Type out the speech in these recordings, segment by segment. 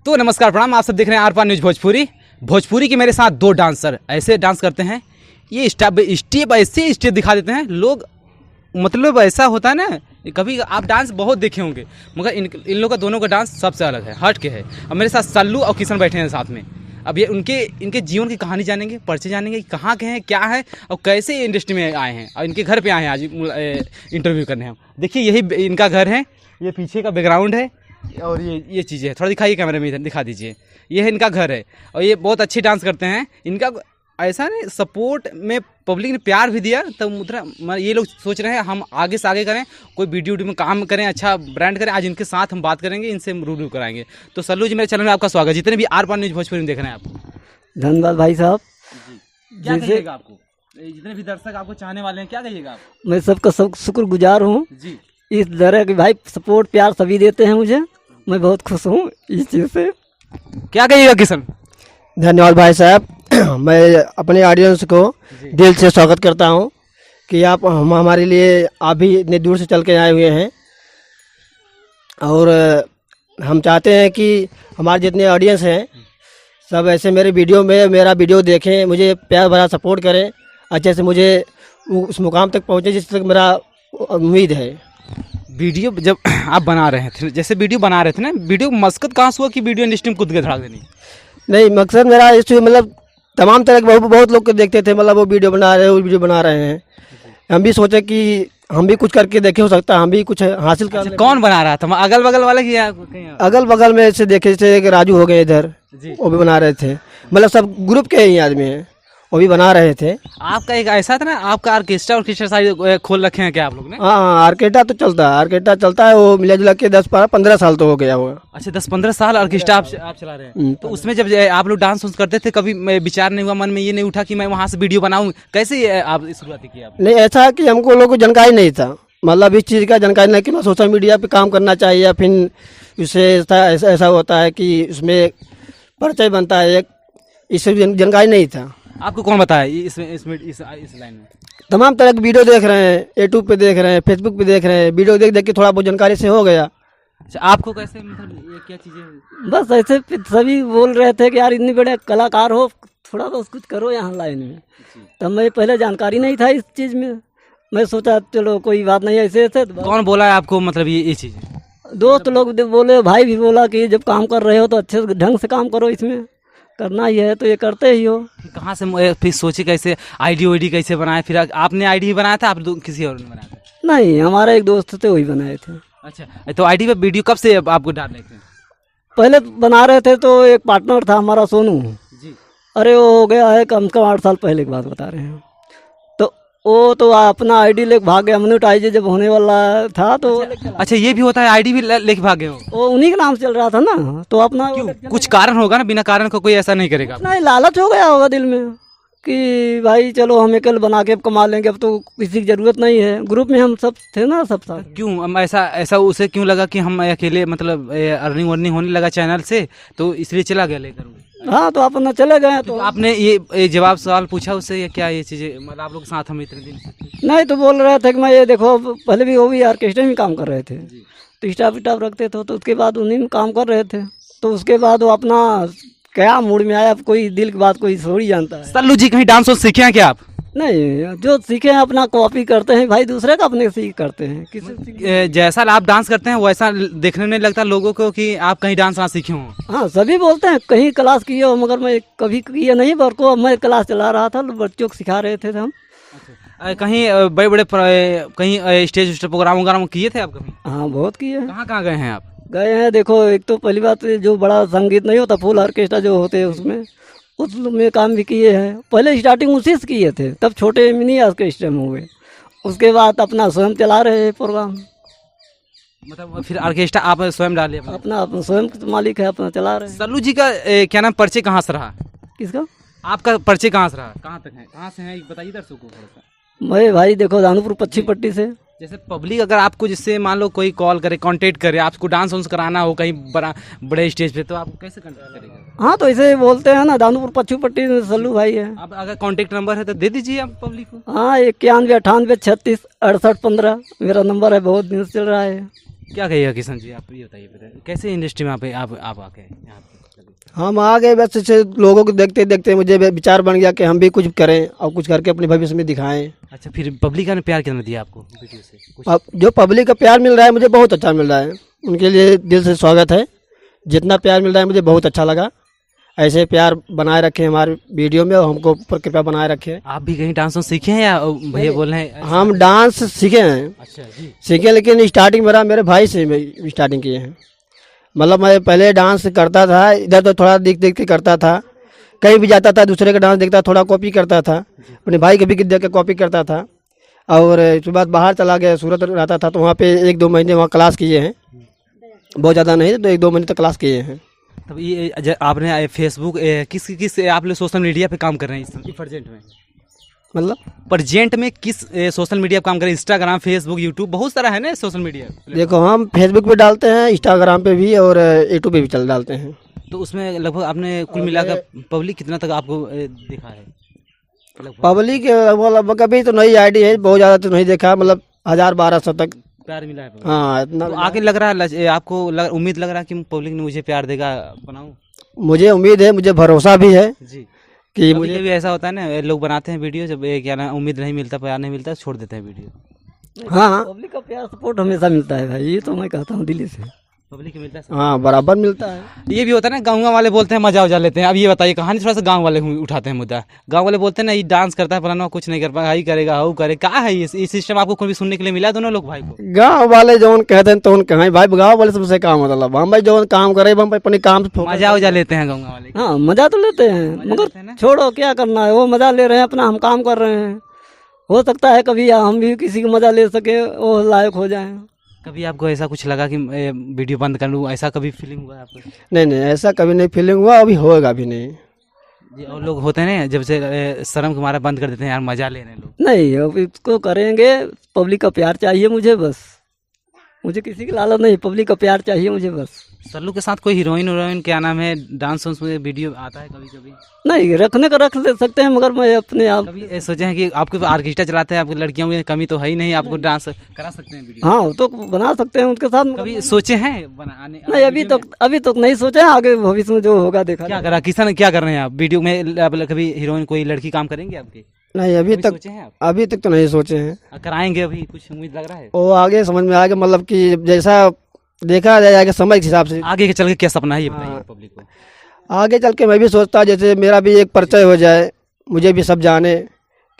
तो नमस्कार प्रणाम, आप सब देख रहे हैं आर-पार न्यूज़ भोजपुरी के मेरे साथ दो डांसर ऐसे डांस करते हैं, ये स्टेप ऐसे स्टेप दिखा देते हैं लोग। मतलब ऐसा होता है ना, कभी आप डांस बहुत देखे होंगे मगर इन लोगों का दोनों का डांस सबसे अलग है, हट के है। अब मेरे साथ सल्लू और किशन बैठे हैं साथ में। अब ये इनके जीवन की कहानी जानेंगे, परिचय जानेंगे, कहाँ के हैं, क्या है और कैसे इंडस्ट्री में आए हैं और इनके घर पे आए हैं आज इंटरव्यू करने हम। देखिए यही इनका घर है, ये पीछे का बैकग्राउंड है और ये चीज़ें है। थोड़ा दिखाइए कैमरे में, इधर दिखा दीजिए। ये है इनका घर है और ये बहुत अच्छे डांस करते हैं। इनका ऐसा नहीं, सपोर्ट में पब्लिक ने प्यार भी दिया, तब मुद्रा ये लोग सोच रहे हैं हम आगे से आगे करें, कोई वीडियो में काम करें, अच्छा ब्रांड करें। आज इनके साथ हम बात करेंगे, इनसे रूबरू कराएंगे। तो सल्लू जी, मेरे चैनल में आपका स्वागत। जितने भी आर-पार न्यूज़ भोजपुरी में देख रहे हैं आप, धन्यवाद भाई साहब। क्या कहिएगा आपको, जितने भी दर्शक आपको चाहने वाले हैं, क्या कहिएगा आप? मैं सबका शुक्रगुजार हूँ जी। इस तरह की भाई सपोर्ट प्यार सभी देते हैं मुझे, मैं बहुत खुश हूँ इस चीज़ से। क्या कहिएगा किशन? धन्यवाद भाई साहब। मैं अपने ऑडियंस को दिल से स्वागत करता हूँ कि आप हमारे लिए आप भी इतने दूर से चल के आए हुए हैं और हम चाहते हैं कि हमारे जितने ऑडियंस हैं सब ऐसे मेरे मेरा वीडियो देखें, मुझे प्यार भरा सपोर्ट करें, अच्छे से मुझे उस मुकाम तक पहुँचे जिस तक मेरा उम्मीद है। वीडियो जब आप बना रहे थे, जैसे वीडियो बना रहे थे ना, वीडियो मकसद कहाँ से हुआ कि वीडियो इंडस्ट्री में कूद के धड़ाक देनी? नहीं, मकसद मेरा इस मतलब तमाम तरह के बहुत लोग को देखते थे, मतलब वो वीडियो बना रहे हैं। हम भी सोचे कि हम भी कुछ करके देखे, हो सकता है हम भी कुछ हासिल कर। अच्छा, कौन बना रहा था? अगल बगल वाले की अगल बगल में से देखे थे, एक राजू हो गए इधर, वो भी बना रहे थे। मतलब सब ग्रुप के ही आदमी हैं, वो भी बना रहे थे। आपका एक ऐसा था ना, आपका ऑर्केस्ट्रा साइड खोल रखे हैं क्या आप लोग ने? हाँ, ऑर्केस्ट्रा तो ऑर्केस्ट्रा चलता है, वो मिला जुला के 10-15 साल तो हो गया हुआ। अच्छा, 10-15 साल ऑर्केस्ट्रा आप चला रहे हैं। तो उसमें जब आप लोग डांस करते थे, कभी विचार नहीं हुआ, मन में ये नहीं उठा कि मैं वहाँ से वीडियो बनाऊँ? कैसे आप शुरुआत की आप? नहीं, ऐसा है कि हमको लोगों को जानकारी नहीं था, मतलब इस चीज़ का जानकारी नहीं कि सोशल मीडिया पे काम करना चाहिए या फिर इससे ऐसा होता है कि उसमें परिचय बनता है, एक इससे जानकारी नहीं था। आपको कौन बताया इस लाइन में? तमाम तरह की वीडियो देख रहे हैं, यूट्यूब पे देख रहे हैं, फेसबुक पे देख रहे हैं, वीडियो देख के थोड़ा बहुत जानकारी से हो गया। अच्छा, आपको कैसे, मतलब ये क्या चीज़ें? बस ऐसे सभी बोल रहे थे कि यार इतनी बड़े कलाकार हो, थोड़ा तो कुछ करो यहाँ लाइन में। तब मैं पहले जानकारी नहीं था इस चीज़ में, मैं सोचा चलो कोई बात नहीं, ऐसे ऐसे। कौन बोला है आपको, मतलब ये चीज़? दोस्त लोग बोले, भाई भी बोला कि जब काम कर रहे हो तो अच्छे ढंग से काम करो, इसमें करना ही है तो ये करते ही हो। कहाँ से फिर सोचे कैसे आईडी कैसे बनाए? फिर आपने आईडी बनाया था, आप किसी और ने बनाया था? नहीं, हमारे एक दोस्त थे, वही बनाए थे। अच्छा, तो आईडी पे वीडियो कब से आपको डाल रहे थे? पहले बना रहे थे तो एक पार्टनर था हमारा, सोनू जी। अरे वो हो गया है कम से कम 8 साल पहले की बात बता रहे हैं। तो वो तो अपना आईडी लेके भाग गया, मोनेटाइज जब होने वाला था तो। अच्छा, ये भी होता है, आईडी भी लेके भागे हो? वो उन्हीं के नाम से चल रहा था ना, तो अपना कुछ कारण होगा ना, बिना कारण को कोई ऐसा नहीं करेगा। नहीं, लालच हो गया होगा दिल में कि भाई चलो हम अकेले बना के कमा लेंगे, अब तो किसी की जरूरत नहीं है। ग्रुप में हम सब थे ना, सब साथ। क्यों ऐसा उसे क्यों लगा कि हम अकेले, मतलब अर्निंग वर्निंग होने लगा चैनल से, तो इसलिए चला गया लेकर? हाँ, तो अपना चले गए। तो आपने ये जवाब सवाल पूछा उससे, या क्या ये चीज़ें, मतलब आप लोग के साथ हम इतने दिन? नहीं, तो बोल रहे थे कि मैं ये देखो, पहले भी वो भी ऑर्केस्ट्रा में काम कर रहे थे, तो स्टाफ रखते थे, तो उसके बाद उन्हीं में काम कर रहे थे। तो उसके बाद वो अपना क्या मूड में आया, कोई दिल की बात कोई थोड़ी जानता है। सल्लू जी, कहीं डांस सीखे हैं क्या आप? नहीं, जो सीखे हैं अपना कॉपी करते हैं भाई, दूसरे का अपने सीख करते हैं। किसी जैसा आप डांस करते हैं वैसा देखने में लगता है लोगों को कि आप कहीं डांस सीखे हो। हाँ, सभी बोलते हैं कहीं क्लास किए हो, मगर मैं कभी किए नहीं। बरको मैं क्लास चला रहा था, बच्चों को सिखा रहे थे हम। कहीं बड़े कहीं स्टेज प्रोग्राम वगैरह किए थे आप कभी? हाँ, बहुत किए। कहाँ गए हैं आप? गए हैं, देखो एक तो पहली बात जो बड़ा संगीत नहीं होता, फुल ऑर्केस्ट्रा जो होते हैं उसमें काम भी किए हैं। पहले स्टार्टिंग उसी से किए थे, तब छोटे मिनी ऑर्केस्ट्रा में हुए। उसके बाद अपना स्वयं चला रहे हैं प्रोग्राम। मतलब फिर ऑर्केस्ट्रा आप स्वयं डाले? अपना स्वयं मालिक है, अपना चला रहे हैं। सल्लू जी का क्या नाम, परिचय कहाँ से रहा? किसका? आपका परिचय कहाँ से रहा, कहाँ तक है, कहाँ से है, बताइए दर्शकों को थोड़ा सा। मैं भाई देखो दानूपुर पश्चिम पट्टी से। जैसे पब्लिक अगर आपको, जिससे मान लो कोई कॉल करे, कांटेक्ट करे, आपको डांस वांस कराना हो कहीं बड़े स्टेज पे, तो आपको कैसे कांटेक्ट करेगा? हाँ, तो ऐसे बोलते हैं ना, दानूपुर पश्चिम पट्टी में सल्लू भाई है। अब अगर कांटेक्ट नंबर है तो दे दीजिए आप पब्लिक को। हाँ, 91 98 36 68 15 मेरा नंबर है, बहुत दिन से चल रहा है। क्या कहिएगा किशन जी, आप ये बताइए फिर कैसे इंडस्ट्री में आप आ गए यहाँ पे? हम आ गए बस ऐसे लोगों को देखते देखते मुझे विचार बन गया कि हम भी कुछ करें और कुछ करके अपने भविष्य में दिखाएं। अच्छा, फिर पब्लिक ने प्यार कितना दिया आपको वीडियो से कुछ? अब जो पब्लिक का प्यार मिल रहा है मुझे बहुत अच्छा मिल रहा है, उनके लिए दिल से स्वागत है। जितना प्यार मिल रहा है मुझे बहुत अच्छा लगा। ऐसे प्यार बनाए रखें हमारे वीडियो में और हमको ऊपर कृपया बनाए रखें। आप भी कहीं डांस सीखे हैं या भैया बोल रहे हैं? हम डांस सीखे हैं। अच्छा जी। सीखे, लेकिन स्टार्टिंग मेरे भाई से स्टार्टिंग किए हैं। मतलब मैं पहले डांस करता था, इधर तो थोड़ा देख के करता था, कहीं भी जाता था दूसरे का डांस देखता थोड़ा कॉपी करता था, अपने भाई के भी देख के कॉपी करता था। और उसके बाद बाहर चला गया, सूरत रहता था तो वहाँ पे 1-2 महीने वहाँ क्लास किए हैं, बहुत ज़्यादा नहीं तो 1-2 महीने तक क्लास किए हैं। तब ये आपने फेसबुक किस आप लोग सोशल मीडिया पे काम कर रहे हैं इस प्रेजेंट में? मतलब प्रेजेंट में किस सोशल मीडिया पे काम कर रहे हैं? इंस्टाग्राम, फेसबुक, यूट्यूब, बहुत सारा है ना सोशल मीडिया। देखो हम फेसबुक पे डालते हैं, इंस्टाग्राम पे भी और यूट्यूब पे भी डालते हैं। तो उसमें लगभग आपने कुल मिलाकर पब्लिक कितना तक आपको देखा है? पब्लिक मतलब अभी तो नई आईडी है, बहुत ज़्यादा तो नहीं देखा, मतलब 1000-1200 तक प्यार मिला है? हाँ इतना। तो आगे लग रहा है आपको उम्मीद लग रहा है कि पब्लिक ने मुझे प्यार देगा, बनाऊं? मुझे उम्मीद है, मुझे भरोसा भी है जी। कि मुझे भी ऐसा होता है ना, लोग बनाते हैं वीडियो, जब क्या ना उम्मीद नहीं मिलता, प्यार नहीं मिलता, छोड़ देते हैं वीडियो। हाँ पब्लिक का प्यार सपोर्ट हमेशा मिलता है भाई, ये तो मैं कहता हूँ दिल्ली से। पब्लिक को मिलता है। हाँ बराबर मिलता है। ये भी होता है ना, गाँव वाले बोलते हैं मजा लेते हैं। अब ये बताइए कहानी थोड़ा सा गाँव वाले उठाते हैं मुद्दा। गाँव वाले बोलते हैं ना ये डांस करता है फलाना, कुछ नहीं कर पाएगा, ही करेगा हाउ करे, क्या है ये सिस्टम? आपको कोई भी सुनने के लिए मिला दोनों लोग भाई को? गाँव वाले जौन कहते हैं तो कहें भाई, गाँव वाले सबसे काम मतलब हम भाई जो काम करे हम अपने काम से मजा लेते हैं गाँव वाले। हाँ मज़ा तो लेते हैं, मगर छोड़ो क्या करना है, वो मज़ा ले रहे हैं, अपना हम काम कर रहे हैं। हो सकता है कभी हम भी किसी को मज़ा ले सके, वो लायक हो जाए। कभी आपको ऐसा कुछ लगा कि वीडियो बंद कर लूँ, ऐसा कभी फीलिंग हुआ है आपको? नहीं ऐसा कभी नहीं फीलिंग हुआ, अभी होएगा भी नहीं। जी, और लोग होते हैं ना जब से शर्म के मारा बंद कर देते हैं, यार मजा ले रहे हैं लोग। नहीं अब इसको करेंगे, पब्लिक का प्यार चाहिए मुझे बस, मुझे किसी की लालच नहीं, पब्लिक का प्यार चाहिए मुझे बस। सल्लू के साथ कोई हीरोइन क्या नाम है, डांस में वीडियो आता है कभी कभी? नहीं रखने का रख ले सकते हैं, मगर मैं अपने आप कभी सोचे हैं कि आपको ऑर्केस्ट्रा चलाते हैं, आपको लड़कियों में कमी तो है ही नहीं, आपको डांस करा सकते हैं वीडियो? हाँ तो बना सकते हैं उनके साथ। कभी सोचे हैं बनाने? नहीं अभी तक नहीं सोचा है, आगे भविष्य में जो होगा देखा क्या करा किसान, क्या कर रहे हैं आप वीडियो में? कभी हीरोइन कोई लड़की काम करेंगे आपके? नहीं अभी तक सोचे हैं आप? अभी तक तो नहीं सोचे हैं। कराएंगे अभी, कुछ उम्मीद लग रहा है? वो आगे समझ में आएगा, मतलब कि जैसा देखा जाएगा समय के हिसाब से। आगे के चल के क्या सपना है ये बताइए पब्लिक को? आगे चल के मैं भी सोचता जैसे मेरा भी एक परिचय हो जाए, मुझे भी सब जाने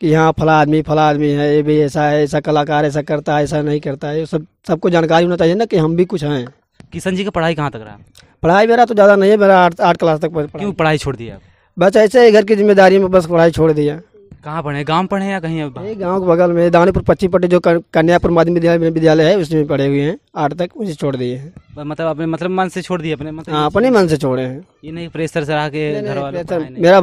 कि हाँ फला आदमी है, ये भी ऐसा है, ऐसा कलाकार ऐसा करता है, ऐसा नहीं करता है, ये सबको जानकारी होना चाहिए ना कि हम भी कुछ हैं। किशन जी का पढ़ाई कहाँ तक रहा? पढ़ाई मेरा तो ज़्यादा नहीं है, मेरा 8 क्लास तक पढ़ा। क्यों पढ़ाई छोड़ दिया आप? बस ऐसे ही घर की जिम्मेदारी में बस पढ़ाई छोड़ दिया। कहाँ पढ़े, गाँव पढ़े या कहीं? ये गांव के बगल में दानीपुर पश्चिम पट्टी जो कन्यापुर माध्यमिक विद्यालय है उसमें पढ़े हुए हैं, 8 तक मुझे छोड़ दिए हैं। मतलब अपने मन से छोड़ दिए अपने? मतलब हाँ अपने मन से छोड़े हैं। ये नहीं प्रेशर से रहा के घर वालों? मेरा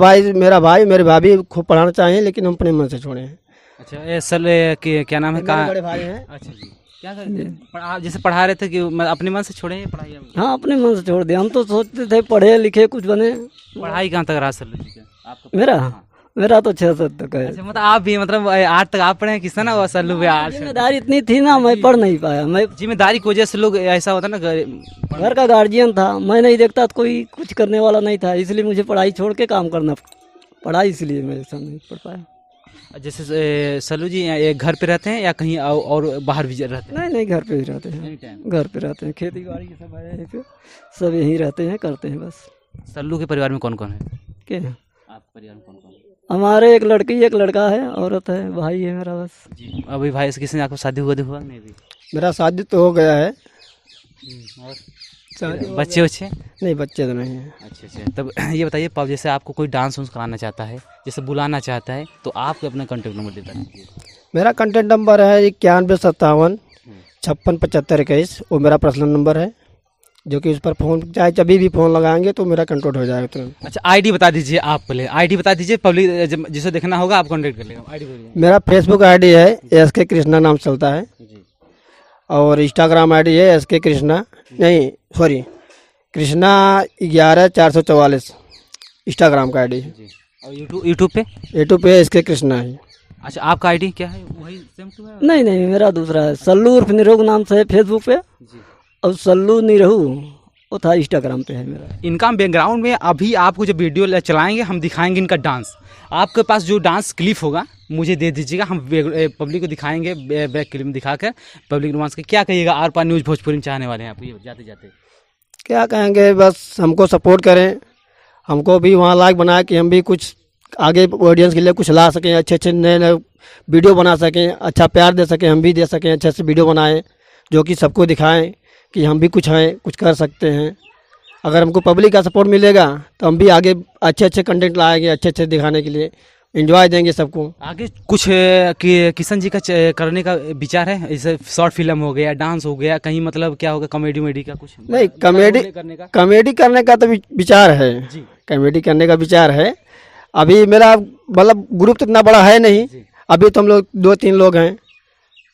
भाई मेरे भाभी खूब पढ़ाना चाहिए, लेकिन हम अपने मन से छोड़े हैं। अच्छा ये सर क्या नाम है? कहाँ? बड़े भाई हैं। अच्छा जी, क्या करते जैसे पढ़ा रहे थे कि अपने मन से छोड़े हैं पढ़ाई? हाँ अपने मन से छोड़ दिया, हम तो सोचते थे पढ़े लिखे कुछ बने। पढ़ाई कहाँ तक रहा सर जी का आपका? मेरा तो 6 तक है। अच्छा, मतलब आप भी मतलब 8 तक आप पढ़े हैं किसान और सल्लू भी 8? जिम्मेदारी इतनी थी ना, मैं पढ़ नहीं पाया। मैं जिम्मेदारी की वजह से लोग ऐसा होता ना, घर का गार्जियन था, मैं नहीं देखता तो कोई कुछ करने वाला नहीं था, इसलिए मुझे पढ़ाई छोड़ के काम करना पड़ा, इसलिए मैं ऐसा नहीं पढ़ पाया। जैसे सल्लू जी घर पे रहते हैं या कहीं और बाहर भी रहते हैं? नहीं घर पे ही रहते हैं, घर पे रहते हैं, खेती बाड़ी सब है यहीं पे, सब यहीं रहते हैं, करते हैं बस। सल्लू के परिवार में कौन कौन है? क्या है आपके परिवार में कौन कौन है? हमारे एक लड़की एक लड़का है, औरत है, भाई है मेरा बस। जी, अभी भाई से किसी ने आपको शादी हुआ नहीं? अभी मेरा शादी तो हो गया है। और बच्चे नहीं, बच्चे तो नहीं हैं। अच्छा, तब ये बताइए पाप, जैसे आपको कोई डांस वांस कराना चाहता है, जैसे बुलाना चाहता है, तो आप अपना कॉन्टैक्ट नंबर देता दीजिए। मेरा कॉन्टैक्ट नंबर है 9157 56 75 21, वो मेरा पर्सनल नंबर है, जो कि उस पर फ़ोन चाहे जब भी फ़ोन लगाएंगे तो मेरा कंट्रोल हो जाएगा तुरंत। अच्छा, आईडी बता दीजिए आप, पहले आईडी बता दीजिए, पब्लिक जिसे देखना होगा आप कॉन्टैक्ट कर लेगा। आईडी बोलिए। मेरा फेसबुक आईडी है SK कृष्णा नाम चलता है जी, और इंस्टाग्राम आईडी है SK कृष्णा, नहीं सॉरी कृष्णा 11444 इंस्टाग्राम का आईडी है जी। और यूट्यूब पे SK कृष्णा है। अच्छा, आपका आईडी क्या है? वही सेम टू है? नहीं मेरा दूसरा है, सल्लू उर्फ निरोग नाम से है फेसबुक पे, जी। और सल्लू निरहू वो था इंस्टाग्राम पे है मेरा। इनका बैकग्राउंड में अभी आपको जो वीडियो चलाएंगे हम दिखाएंगे इनका डांस। आपके पास जो डांस क्लिप होगा मुझे दे दीजिएगा, हम पब्लिक को दिखाएंगे बैक क्लिप दिखाकर पब्लिक रोमांस के। क्या कहिएगा आर पार न्यूज़ भोजपुरी में चाहने वाले हैं आप, ये जाते जाते क्या कहेंगे, बस हमको सपोर्ट करें, हमको भी वहाँ लायक बनाए कि हम भी कुछ आगे ऑडियंस के लिए कुछ ला सकें, अच्छे अच्छे नए नए वीडियो बना सकें, अच्छा प्यार दे सकें, हम भी दे सकें, अच्छे अच्छे वीडियो बनाएं जो कि सबको दिखाएं कि हम भी कुछ हैं, कुछ कर सकते हैं। अगर हमको पब्लिक का सपोर्ट मिलेगा तो हम भी आगे अच्छे अच्छे कंटेंट लाएंगे, अच्छे अच्छे दिखाने के लिए एंजॉय देंगे सबको। आगे कुछ किशन जी का करने का विचार है, जैसे शॉर्ट फिल्म हो गया, डांस हो गया, कहीं मतलब क्या होगा कॉमेडी वेडी का कुछ नहीं, कॉमेडी कॉमेडी करने का तो विचार है जी। कॉमेडी करने का विचार है। अभी मेरा मतलब ग्रुप तो इतना बड़ा है नहीं, अभी तो हम लोग 2-3 लोग हैं।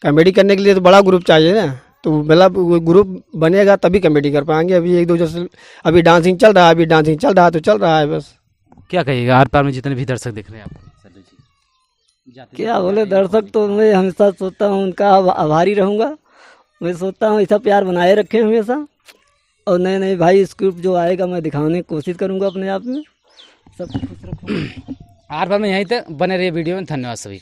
कॉमेडी करने के लिए तो बड़ा ग्रुप चाहिए ना, तो मतलब ग्रुप बनेगा तभी कॉमेडी कर पाएंगे। अभी एक दो जैसे अभी डांसिंग चल रहा है, अभी डांसिंग चल रहा है तो चल रहा है बस। क्या कहिएगा आर पार में जितने भी दर्शक देख रहे हैं आपको सल्लू जी? क्या बोले दर्शक, तो मैं हमेशा सोचता हूँ उनका आभारी रहूँगा। मैं सोचता हूँ ऐसा प्यार बनाए रखें हमेशा, और नए नए भाई स्क्रिप्ट जो आएगा मैं दिखाने की कोशिश करूँगा अपने आप में। सब खुश रखूँगा। आर पार में यहीं तक बने रहिए वीडियो में। धन्यवाद सभी को।